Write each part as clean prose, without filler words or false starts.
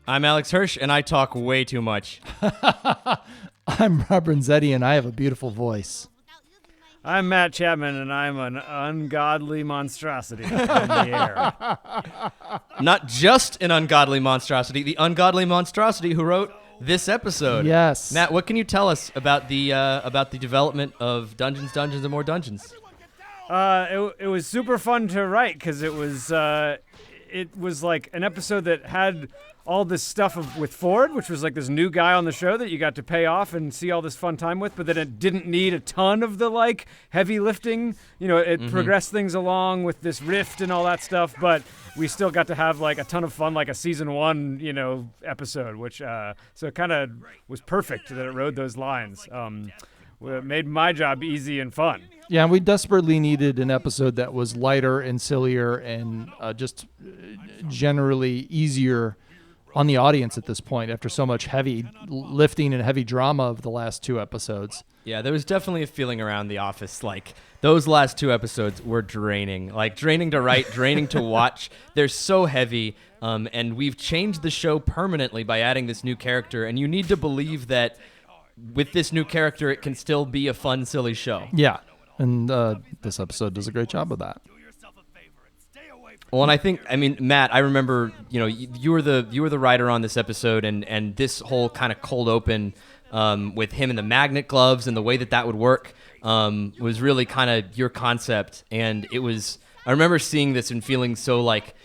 I'm Alex Hirsch, and I talk way too much. I'm Rob Renzetti, and I have a beautiful voice. I'm Matt Chapman, and I'm an ungodly monstrosity in the air. Not just an ungodly monstrosity, the ungodly monstrosity who wrote this episode. Yes. Matt, what can you tell us about the development of Dungeons, and More Dungeons? It was super fun to write because it was like an episode that had all this stuff with Ford, which was like this new guy on the show that you got to pay off and see all this fun time with, but then it didn't need a ton of the like heavy lifting. You know, it progressed things along with this rift and all that stuff, but we still got to have like a ton of fun, like a season 1, episode, which so it kind of was perfect that it rode those lines. It made my job easy and fun. Yeah, and we desperately needed an episode that was lighter and sillier and just generally easier on the audience at this point after so much heavy lifting and heavy drama of the last 2 episodes. Yeah, there was definitely a feeling around the office like those last 2 episodes were draining. Like draining to write, draining to watch. They're so heavy, and we've changed the show permanently by adding this new character, and you need to believe that with this new character, it can still be a fun, silly show. Yeah, and this episode does a great job of that. Well, and I mean, Matt, I remember, you were the writer on this episode, and this whole kind of cold open with him in the magnet gloves and the way that would work was really kind of your concept. And I remember seeing this and feeling so like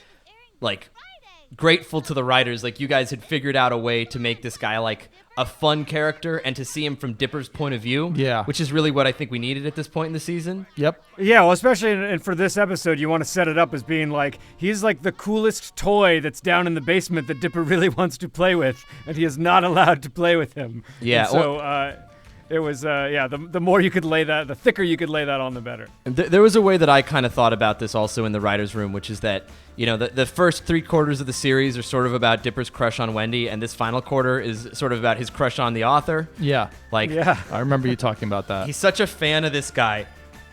grateful to the writers, like you guys had figured out a way to make this guy like a fun character and to see him from Dipper's point of view, which is really what I think we needed at this point in the season. Yep. Yeah, well, especially for this episode, you want to set it up as being like, he's like the coolest toy that's down in the basement that Dipper really wants to play with, and he is not allowed to play with him. Yeah. And so it was, the more you could lay that, the thicker you could lay that on, the better. There was a way that I kind of thought about this also in the writer's room, which is that, the first 3 quarters of the series are sort of about Dipper's crush on Wendy, and this final quarter is sort of about his crush on the author. Yeah. I remember you talking about that. He's such a fan of this guy,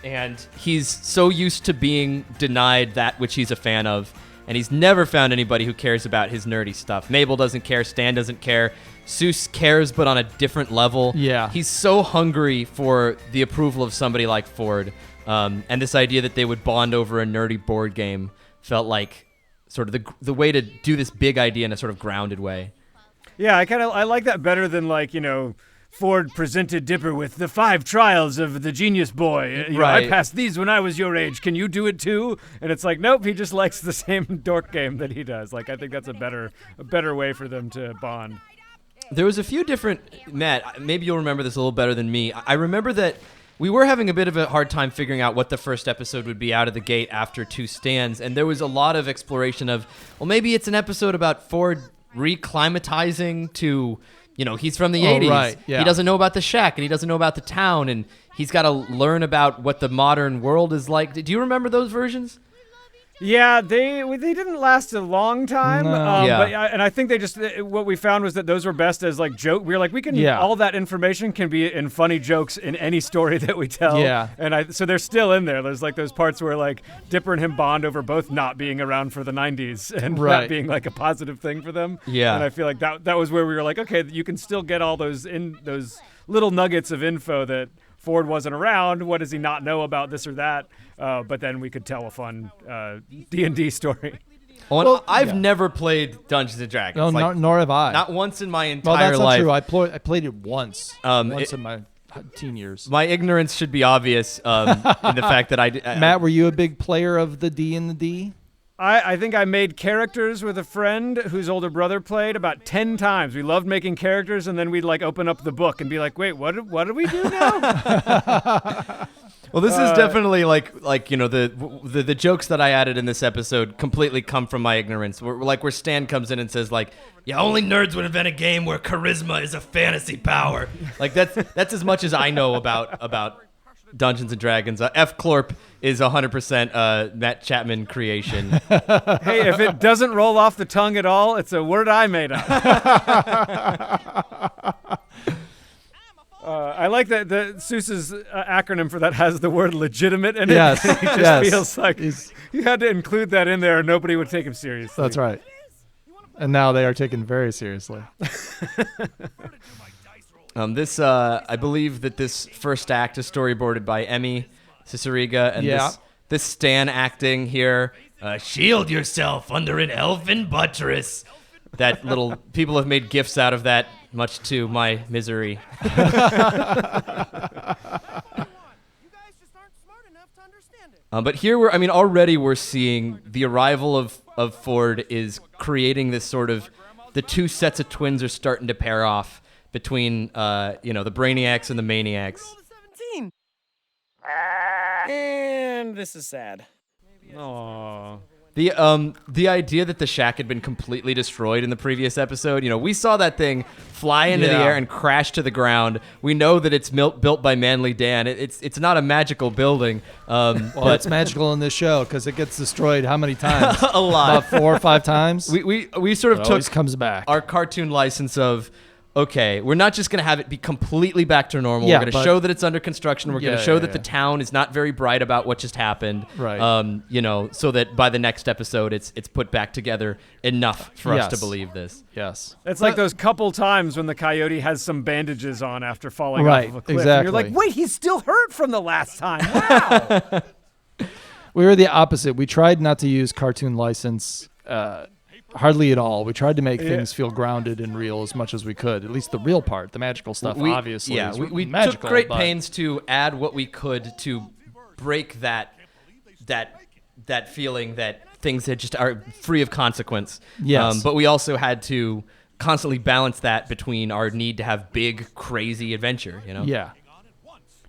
and he's so used to being denied that which he's a fan of, and he's never found anybody who cares about his nerdy stuff. Mabel doesn't care, Stan doesn't care, Seuss cares, but on a different level. Yeah. He's so hungry for the approval of somebody like Ford, and this idea that they would bond over a nerdy board game felt like sort of the way to do this big idea in a sort of grounded way. Yeah, I like that better than Ford presented Dipper with the 5 trials of the genius boy. Right. I passed these when I was your age. Can you do it too? And it's like, nope, he just likes the same dork game that he does. Like, I think that's a better way for them to bond. There was a few different, Matt, maybe you'll remember this a little better than me. I remember that we were having a bit of a hard time figuring out what the first episode would be out of the gate after 2 stands, and there was a lot of exploration of, well, maybe it's an episode about Ford reclimatizing to, he's from the 80s. Right, yeah. He doesn't know about the shack, and he doesn't know about the town, and he's got to learn about what the modern world is like. Do you remember those versions? Yeah, they didn't last a long time. No. But I think they just, what we found was that those were best as like joke. We were like, all that information can be in funny jokes in any story that we tell. Yeah. And so they're still in there. There's like those parts where like Dipper and him bond over both not being around for the 90s and that being like a positive thing for them. Yeah. And I feel like that was where we were like, okay, you can still get all those little nuggets of info that Ford wasn't around. What does he not know about this or that? But then we could tell a fun D&D story. Well, I've never played Dungeons and Dragons. No, nor have I. Not once in my entire life. Well, that's not true. I played it once. In my teen years. My ignorance should be obvious in the fact that I Matt, were you a big player of the D&D? I think I made characters with a friend whose older brother played about 10 times. We loved making characters, and then we'd like open up the book and be like, wait, what do we do now? Well, this is definitely like the jokes that I added in this episode completely come from my ignorance. Where Stan comes in and says like, yeah, only nerds would invent a game where charisma is a fantasy power. Like that's as much as I know about Dungeons and Dragons. F. Clorp is 100% Matt Chapman creation. Hey, if it doesn't roll off the tongue at all, it's a word I made up. I like that the Seuss's acronym for that has the word legitimate in it. Yes, It just feels like you had to include that in there or nobody would take him seriously. That's right. and now they are taken very seriously. I believe that this first act is storyboarded by Emmy Ciceriga, and this Stan acting here. Shield yourself under an elfin buttress. That little people have made gifs out of that, much to my misery. You guys just aren't smart enough to understand it. But here already we're seeing the arrival of Ford is creating this sort of, the two sets of twins are starting to pair off between the Brainiacs and the Maniacs. 17. And this is sad. Aww. The idea that the shack had been completely destroyed in the previous episode, we saw that thing fly into the air and crash to the ground. We know that it's built by Manly Dan. It's not a magical building. Well, it's magical in this show because it gets destroyed how many times? A lot. About 4 or 5 times. We sort of It took always comes back. our cartoon license of, okay, we're not just going to have it be completely back to normal. Yeah, we're going to show that it's under construction. We're going to show that the yeah. town is not very bright about what just happened. Right. So that by the next episode, it's put back together enough for us to Yes. believe this. Yes. It's like those couple times when the coyote has some bandages on after falling Right, off of a cliff. exactly. And you're like, wait, he's still hurt from the last time. Wow. We were the opposite. We tried not to use cartoon license hardly at all. We tried to make things feel grounded and real as much as we could. At least the real part, the magical stuff, obviously. Yeah, is we magical, took great but- pains to add what we could to break that feeling that things that just are free of consequence. Yes. But we also had to constantly balance that between our need to have big, crazy adventure. Yeah.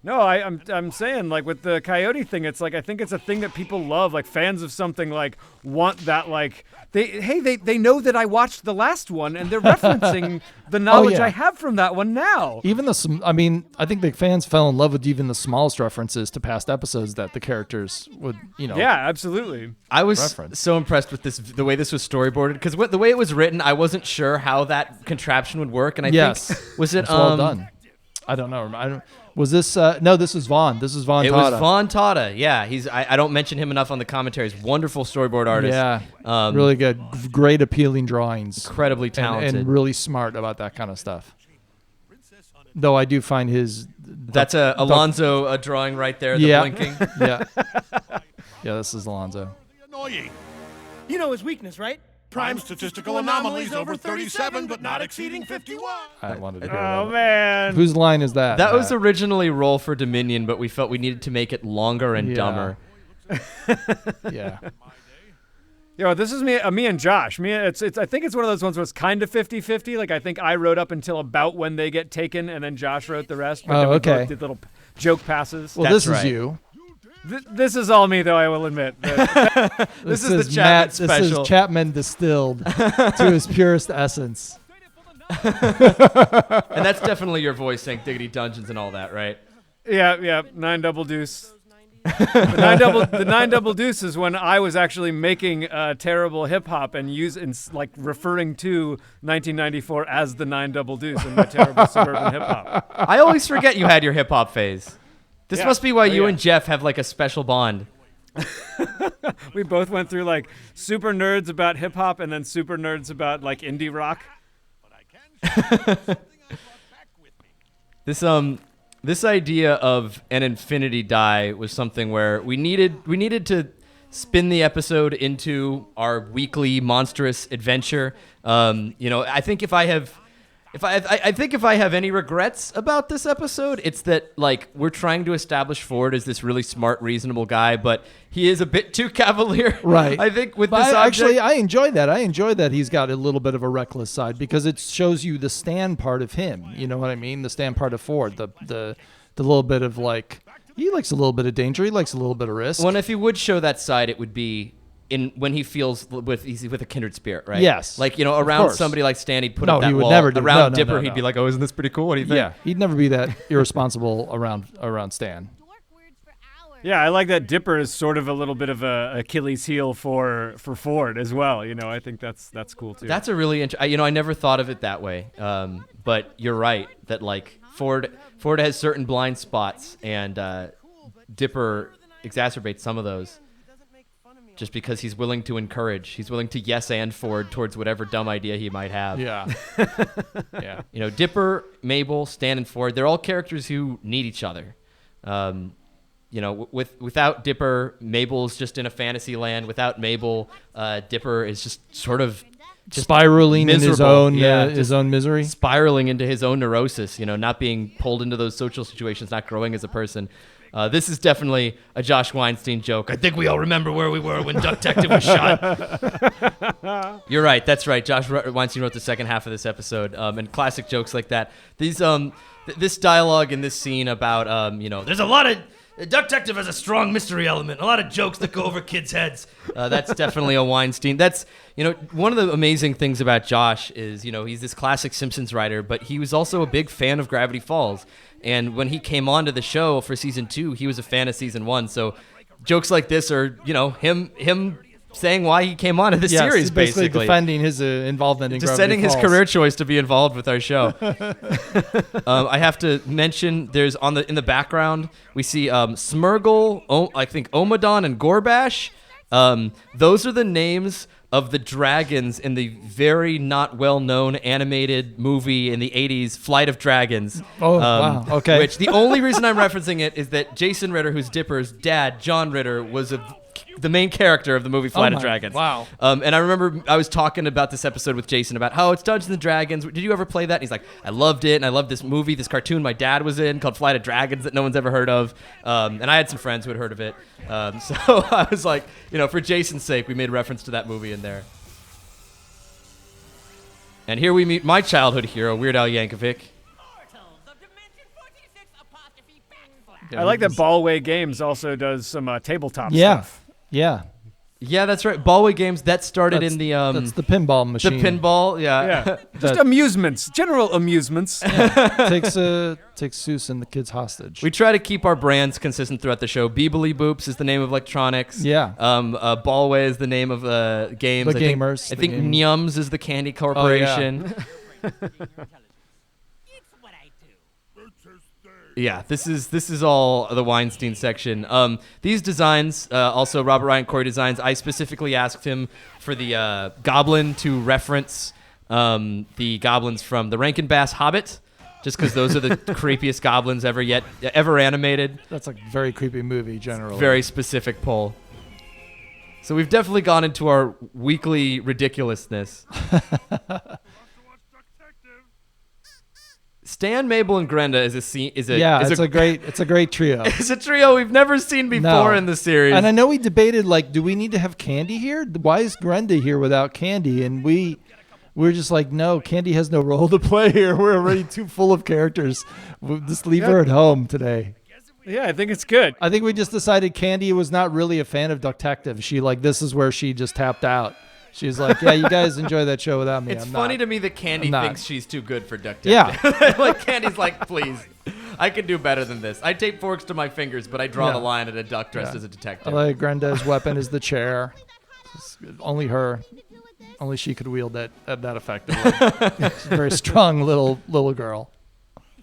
No, I'm saying, like, with the coyote thing, it's like, I think it's a thing that people love. Like, fans of something, like, want that, like, they know that I watched the last one, and they're referencing the knowledge yeah. I have from that one now. Even I think the fans fell in love with even the smallest references to past episodes that the characters would, Yeah, absolutely. I was reference. so impressed with the way this was storyboarded, because the way it was written, I wasn't sure how that contraption would work, and I think was it It's well done. I don't know. Was this? No, this is Vaughn. This is Vaughn. It Tata. was Vaughn Tata. Yeah, I don't mention him enough on the commentaries. Wonderful storyboard artist. Yeah, really good. Great appealing drawings. Incredibly talented. and really smart about that kind of stuff. Though I do find his. That's Alonzo drawing right there. The blinking. Yeah. Yeah, this is Alonzo. Annoying. You know his weakness, right? Prime statistical anomalies over 37, but not exceeding 51. I wanted to hear Oh, that. man. Whose line is that? That was Matt? originally Roll for Dominion, but we felt we needed to make it longer and Yeah. dumber. Yeah. Yo, this is me and Josh. I think it's one of those ones where it's kind of 50-50. Like, I think I wrote up until about when they get taken, and then Josh wrote the rest. But then we okay. both did little joke passes. Well, That's this right. is you. This is all me, though, I will admit. This is the Chapman Matt, special. This is Chapman distilled to his purest essence. And that's definitely your voice saying Diggity Dungeons and all that, right? Yeah, 9 double deuce. The nine double deuce is when I was actually making terrible hip hop and referring to 1994 as the 9 double deuce in my terrible suburban hip hop. I always forget you had your hip hop phase. This Yeah. must be why you Yeah. and Jeff have like a special bond. We both went through like super nerds about hip hop and then super nerds about like indie rock. This idea of an infinity die was something where we needed to spin the episode into our weekly monstrous adventure. I think if I have any regrets about this episode, it's that like we're trying to establish Ford as this really smart, reasonable guy, but he is a bit too cavalier. Right. I think with But this object. I enjoy that. I enjoy that he's got a little bit of a reckless side because it shows you the Stan part of him. You know what I mean? The Stan part of Ford. The little bit of like he likes a little bit of danger. He likes a little bit of risk. Well, and if he would show that side, it would be when he feels with a kindred spirit, right? Yes, like of around course. somebody like Stan, he'd put No, up that he would wall. never do- Around no, Dipper, no, he'd no. be like, "Oh, isn't this pretty cool? What do you think?" Yeah, he'd never be that irresponsible around Stan. Yeah, I like that Dipper is sort of a little bit of a Achilles heel for Ford as well. You know, I think that's cool too. That's a really I never thought of it that way. But you're right that like Ford has certain blind spots, and Dipper exacerbates some of those. He doesn't make fun of me just because he's willing to encourage. He's willing to yes and Ford towards whatever dumb idea he might have. Yeah. Yeah. You know, Dipper, Mabel, Stan, and Ford, they're all characters who need each other. You know, without Dipper, Mabel's just in a fantasy land. Without Mabel, Dipper is just sort of Spiraling in his miserable. own misery. Spiraling into his own neurosis, you know, not being pulled into those social situations, not growing as a person. This is definitely a Josh Weinstein joke. I think we all remember where we were when Duck Detective was shot. You're right. That's right. Josh Weinstein wrote the second half of this episode, and classic jokes like that. These, this dialogue in this scene about, you know, there's a lot of Duck Detective has a strong mystery element, a lot of jokes that go over kids' heads. That's definitely a Weinstein. That's, you know, one of the amazing things about Josh is, you know, he's this classic Simpsons writer, but he was also a big fan of Gravity Falls. And when he came onto the show for season 2, he was a fan of season 1. So jokes like this are, you know, him saying why he came onto the series, basically defending his involvement in defending Gravity his Falls. career choice to be involved with our show. I have to mention there's in the background we see Smurgle, I think Omadon and Gorbash. Those are the names of the dragons in the very not well-known animated movie in the 80s, Flight of Dragons. Oh, wow. Okay. Which the only reason I'm referencing it is that Jason Ritter, who's Dipper's dad, John Ritter, was the main character of the movie Flight of Dragons. Wow. And I remember I was talking about this episode with Jason about how it's Dungeons and Dragons. Did you ever play that? And he's like, I loved it, and I loved this movie, this cartoon my dad was in called Flight of Dragons that no one's ever heard of. And I had some friends who had heard of it. So I was like, you know, for Jason's sake, we made reference to that movie in there. And here we meet my childhood hero, Weird Al Yankovic. I like that Ballway Games also does some tabletop Yeah. stuff. Yeah. Yeah, that's right. Ballway Games, that started in the that's the pinball the machine. pinball. Yeah. Just amusements, general amusements. takes Seuss and the kids hostage. We try to keep our brands consistent throughout the show. Beebly Boops is the name of electronics. Yeah. Ballway is the name of games. The gamers. I think Nyums is the candy corporation. Oh, Yeah, this is all the Weinstein section. These designs, also Robert Ryan Corey designs. I specifically asked him for the goblin to reference the goblins from the Rankin Bass Hobbit, just because those are the creepiest goblins ever animated. That's a very creepy movie, generally. Very specific pull. So we've definitely gone into our weekly ridiculousness. Stan, Mabel, and Grenda is a great trio. It's a trio we've never seen before in the series. And I know we debated, like, do we need to have Candy here? Why is Grenda here without Candy? And we're just like, no, Candy has no role to play here. We're already too full of characters. We'll just leave her at home today. Yeah, I think it's good. I think we just decided Candy was not really a fan of Detective. This is where she just tapped out. She's like, yeah, you guys enjoy that show without me. It's funny to me that Candy thinks she's too good for Duck Yeah. Detective. Like, Candy's like, please, I can do better than this. I tape forks to my fingers, but I draw the line at a duck dressed as a detective. I like Grenda's weapon is the chair. Only she could wield that effectively. She's a very strong little girl.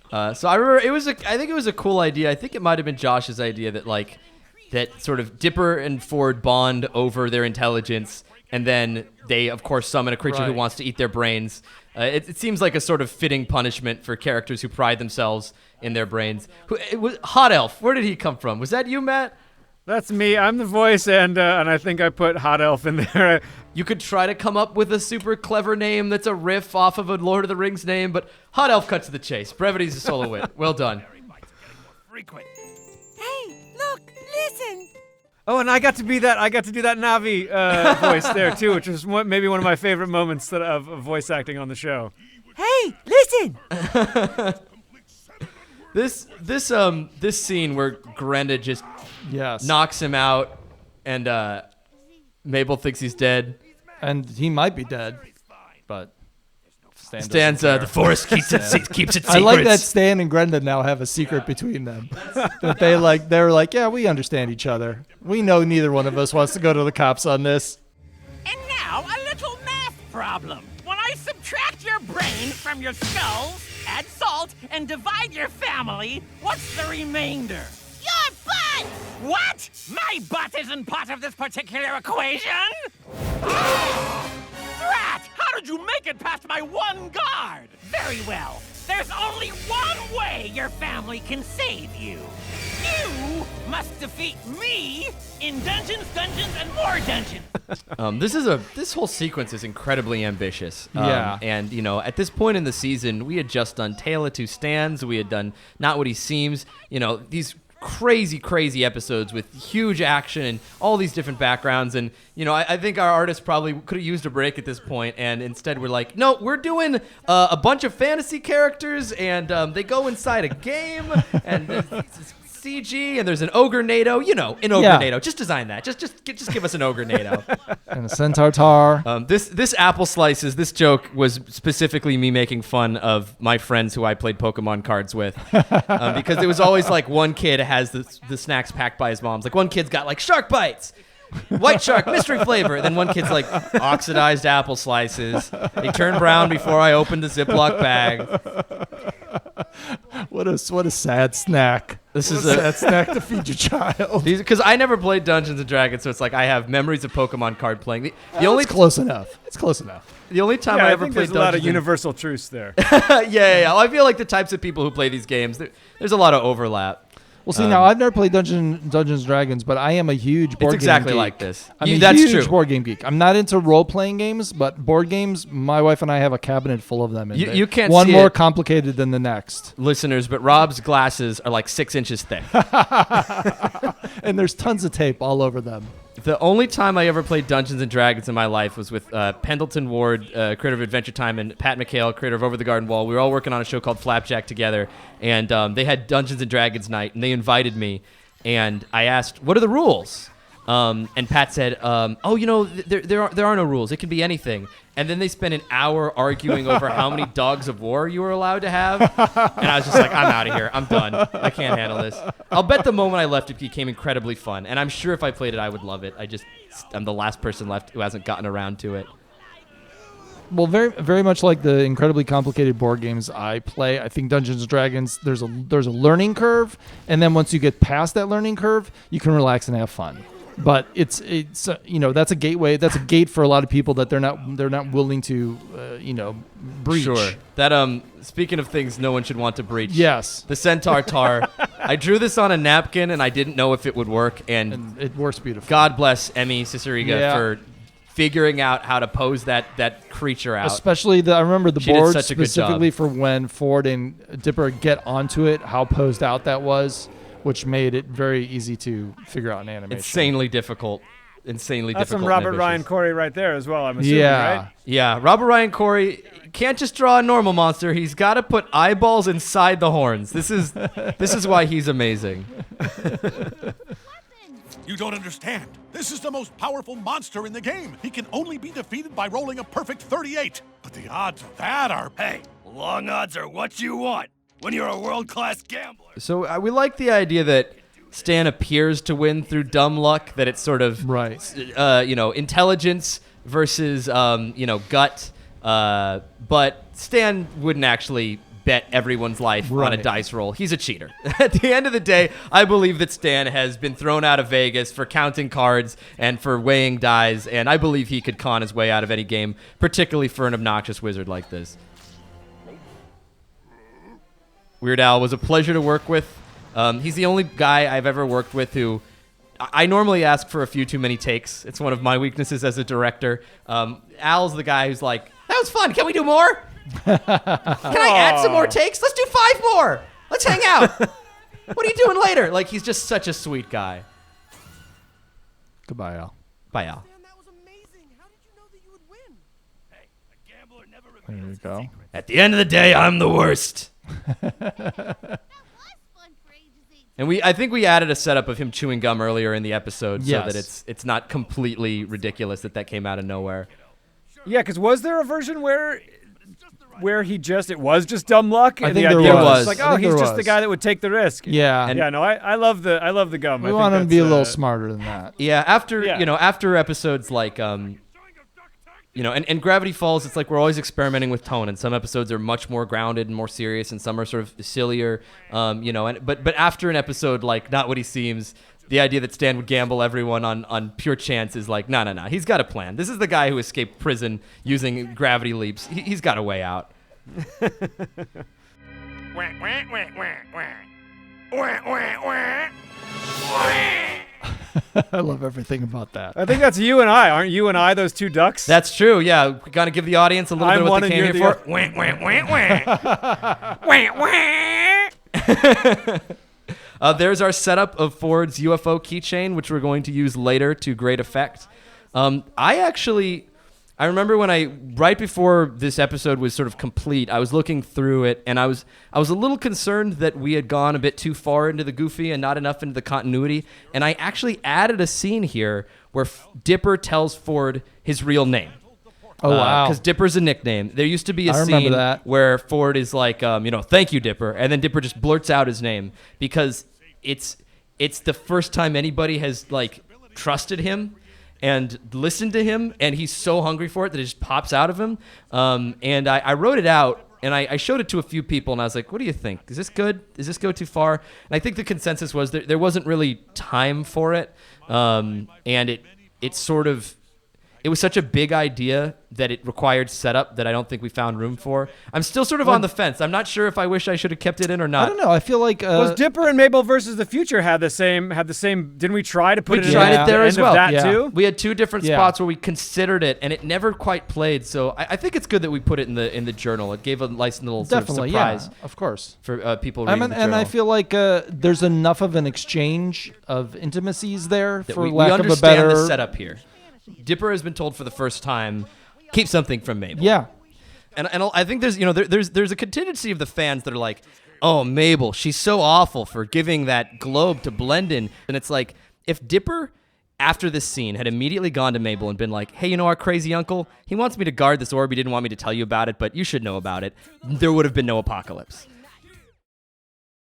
So I remember I think it was a cool idea. I think it might have been Josh's idea that sort of Dipper and Ford bond over their intelligence, and then they, of course, summon a creature who wants to eat their brains. It seems like a sort of fitting punishment for characters who pride themselves in their brains. Hot Elf, where did he come from? Was that you, Matt? That's me. I'm the voice, and I think I put Hot Elf in there. You could try to come up with a super clever name that's a riff off of a Lord of the Rings name, but Hot Elf cuts to the chase. Brevity's a solo wit. Well done. Hey, look, listen. Oh, and I got to do that Navi voice there too, which was maybe one of my favorite moments of voice acting on the show. Hey, listen. This scene where Grenda just knocks him out, and Mabel thinks he's dead, and he might be dead, but Stan's the forest keeps its secrets. I like that Stan and Grenda now have a secret between them. That they're like, yeah, we understand each other. We know neither one of us wants to go to the cops on this. And now a little math problem. When I subtract your brain from your skulls, add salt, and divide your family, what's the remainder? Your butt! What? My butt isn't part of this particular equation? Drat! How did you make it past my one guard? Very well. There's only one way your family can save you. You must defeat me in Dungeons, and more dungeons. This whole sequence is incredibly ambitious. Yeah. And at this point in the season, we had just done Tale of Two Stands. We had done Not What He Seems. These crazy episodes with huge action and all these different backgrounds. And I think our artists probably could have used a break at this point, and instead we're like, no, we're doing a bunch of fantasy characters, and they go inside a game, and it's CG, and there's an ogre NATO. An ogre NATO. Just design that. Just give us an ogre NATO. And a centaur tar. This apple slices. This joke was specifically me making fun of my friends who I played Pokemon cards with, because it was always like one kid has the snacks packed by his mom's. Like one kid's got like shark bites, white shark, mystery flavor. Then one kid's like oxidized apple slices. They turn brown before I opened the Ziploc bag. What a sad snack. This is a sad snack to feed your child. Because I never played Dungeons and Dragons, so it's like I have memories of Pokemon card playing. The only It's close enough. It's close enough. The only time Yeah, I I ever think played there's a lot of Dungeons universal truths there. yeah. Well, I feel like the types of people who play these games, there's a lot of overlap. Well, see, now I've never played Dungeons and Dragons, but I am a huge board game exactly geek. like this. I'm That's a huge true. board game geek. I'm not into role-playing games, but board games, my wife and I have a cabinet full of them. And You can't one see more it, complicated than the next. listeners, but Rob's glasses are like 6 inches thick. And there's tons of tape all over them. The only time I ever played Dungeons and Dragons in my life was with Pendleton Ward, creator of Adventure Time, and Pat McHale, creator of Over the Garden Wall. We were all working on a show called Flapjack together, and they had Dungeons and Dragons night, and they invited me, and I asked, "What are the rules?" And Pat said, there are no rules. It can be anything. And then they spent an hour arguing over how many dogs of war you were allowed to have. And I was just like, I'm out of here. I'm done. I can't handle this. I'll bet the moment I left, it became incredibly fun. And I'm sure if I played it, I would love it. I'm the last person left who hasn't gotten around to it. Well, very, very much like the incredibly complicated board games I play, I think Dungeons and Dragons, there's a learning curve, and then once you get past that learning curve, you can relax and have fun. But it's that's a gateway. That's a gate for a lot of people that they're not willing to breach. Sure. That speaking of things no one should want to breach. Yes. The centaur tar. I drew this on a napkin and I didn't know if it would work. And it works beautifully. God bless Emmy Ciceriga for figuring out how to pose that creature out. Especially I remember the She did board such a good specifically job. for when Ford and Dipper get onto it, how posed out that was, which made it very easy to figure out in animation. Insanely difficult. That's difficult. some Robert and Ryan ambitious. Corey right there as well, I'm assuming, Yeah. right? Yeah, Robert Ryan Corey can't just draw a normal monster. He's got to put eyeballs inside the horns. This is why he's amazing. You don't understand. This is the most powerful monster in the game. He can only be defeated by rolling a perfect 38. But the odds of that are... Hey, long odds are what you want when you're a world-class gambler. So we like the idea that Stan appears to win through dumb luck, that it's sort of intelligence versus gut, but Stan wouldn't actually bet everyone's life on a dice roll. He's a cheater. At the end of the day, I believe that Stan has been thrown out of Vegas for counting cards and for weighing dice, and I believe he could con his way out of any game, particularly for an obnoxious wizard like this. Weird Al was a pleasure to work with. He's the only guy I've ever worked with who I normally ask for a few too many takes. It's one of my weaknesses as a director. Al's the guy who's like, that was fun. Can we do more? Can I add some more takes? Let's do 5 more. Let's hang out. What are you doing later? Like, he's just such a sweet guy. Goodbye, Al. Bye, Al. Man, that was amazing. How did you know that you would win? Hey, a gambler never There you reveals his go. secret. At the end of the day, I'm the worst. And I think we added a setup of him chewing gum earlier in the episode so that it's not completely ridiculous that came out of nowhere. Yeah, because was there a version where it was just dumb luck? I and think the there idea was. Like, I think he's there just the was. guy that would take the risk. Yeah. And- Yeah, no, I love the gum. We I think want him to be a that's, little smarter than that. Yeah, after Yeah. after episodes like and Gravity Falls, it's like we're always experimenting with tone, and some episodes are much more grounded and more serious, and some are sort of sillier, but after an episode like Not What He Seems, the idea that Stan would gamble everyone on pure chance is like, no. He's got a plan. This is the guy who escaped prison using gravity leaps. He's got a way out. I love everything about that. I think that's you and I. Aren't you and I those two ducks? That's true. Yeah, we gotta give the audience a little bit of what they came here for. There's our setup of Ford's UFO keychain, which we're going to use later to great effect. I remember when right before this episode was sort of complete, I was looking through it, and I was a little concerned that we had gone a bit too far into the goofy and not enough into the continuity, and I actually added a scene here where Dipper tells Ford his real name. Oh, wow. Because Dipper's a nickname. There used to be a I remember scene that. where Ford is like, thank you, Dipper, and then Dipper just blurts out his name because it's the first time anybody has like trusted him and listened to him, and he's so hungry for it that it just pops out of him. And I wrote it out, and I showed it to a few people, and I was like, what do you think? Is this good? Does this go too far? And I think the consensus was there wasn't really time for it, and it was such a big idea that it required setup that I don't think we found room for. I'm still sort of on the fence. I'm not sure if I wish I should have kept it in or not. I don't know. I feel like was Dipper and Mabel versus the Future had the same? Didn't we try to put it? We tried it there as well. That Yeah. too. We had two different spots where we considered it, and it never quite played. So I think it's good that we put it in the journal. It gave a nice little sort of definitely, surprise of course. for people reading the And I journal. feel like there's enough of an exchange of intimacies there, That for we lack of a understand better the setup here. Dipper has been told for the first time, keep something from Mabel. Yeah. And I think there's a contingency of the fans that are like, oh, Mabel, she's so awful for giving that globe to Blendon. And it's like, if Dipper, after this scene, had immediately gone to Mabel and been like, hey, our crazy uncle, he wants me to guard this orb. He didn't want me to tell you about it, but you should know about it. There would have been no apocalypse.